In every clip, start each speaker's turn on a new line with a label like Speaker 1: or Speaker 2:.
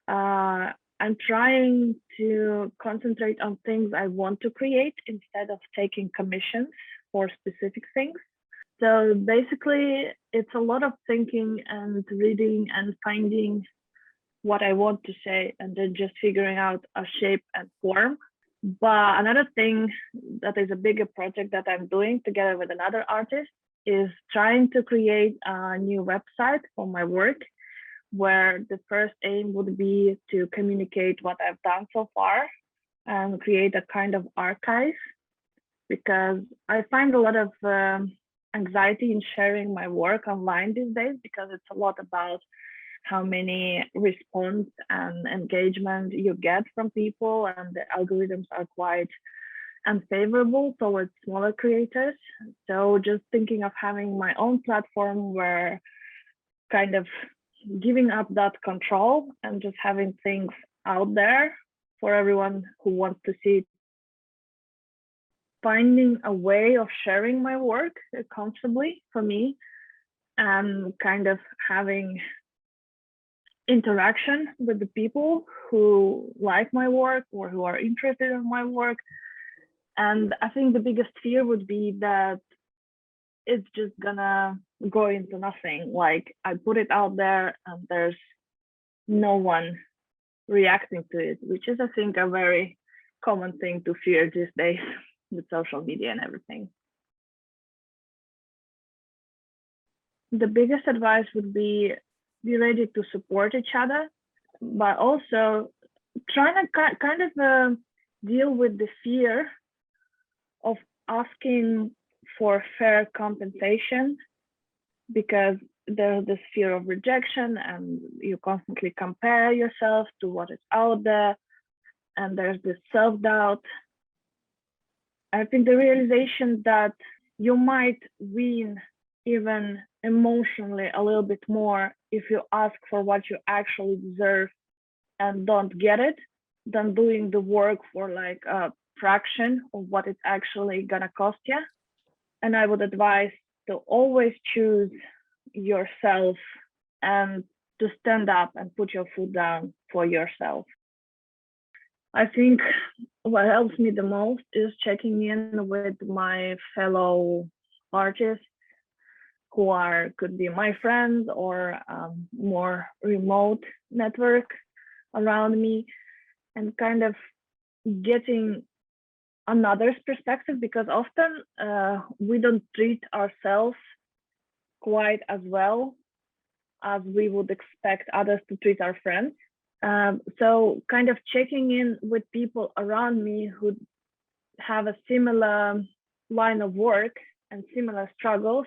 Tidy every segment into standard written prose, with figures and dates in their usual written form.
Speaker 1: I'm trying to concentrate on things I want to create instead of taking commissions for specific things. So basically, it's a lot of thinking and reading and finding what I want to say and then just figuring out a shape and form. But another thing that is a bigger project that I'm doing together with another artist is trying to create a new website for my work, where the first aim would be to communicate what I've done so far and create a kind of archive, because I find a lot of anxiety in sharing my work online these days, because it's a lot about how many response and engagement you get from people, and the algorithms are quite unfavorable towards smaller creators. So just thinking of having my own platform where kind of giving up that control and just having things out there for everyone who wants to see it. Finding a way of sharing my work comfortably for me, and kind of having interaction with the people who like my work or who are interested in my work. And I think the biggest fear would be that it's just gonna go into nothing. Like, I put it out there and there's no one reacting to it, which is, I think, a very common thing to fear these days with social media and everything. The biggest advice would be ready to support each other, but also trying to kind of deal with the fear of asking for fair compensation, because there's this fear of rejection and you constantly compare yourself to what is out there, and there's this self-doubt. I think the realization that you might win even emotionally a little bit more if you ask for what you actually deserve and don't get it, than doing the work for like a fraction of what it's actually gonna cost you. And I would advise to always choose yourself and to stand up and put your foot down for yourself. I think what helps me the most is checking in with my fellow artists who could be my friends or more remote network around me, and kind of getting another's perspective, because often we don't treat ourselves quite as well as we would expect others to treat our friends. So kind of checking in with people around me who have a similar line of work and similar struggles,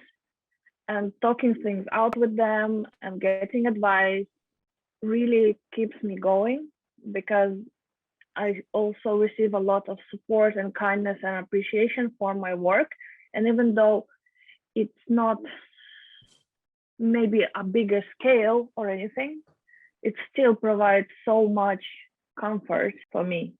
Speaker 1: and talking things out with them and getting advice really keeps me going, because I also receive a lot of support and kindness and appreciation for my work. And even though it's not maybe a bigger scale or anything, it still provides so much comfort for me.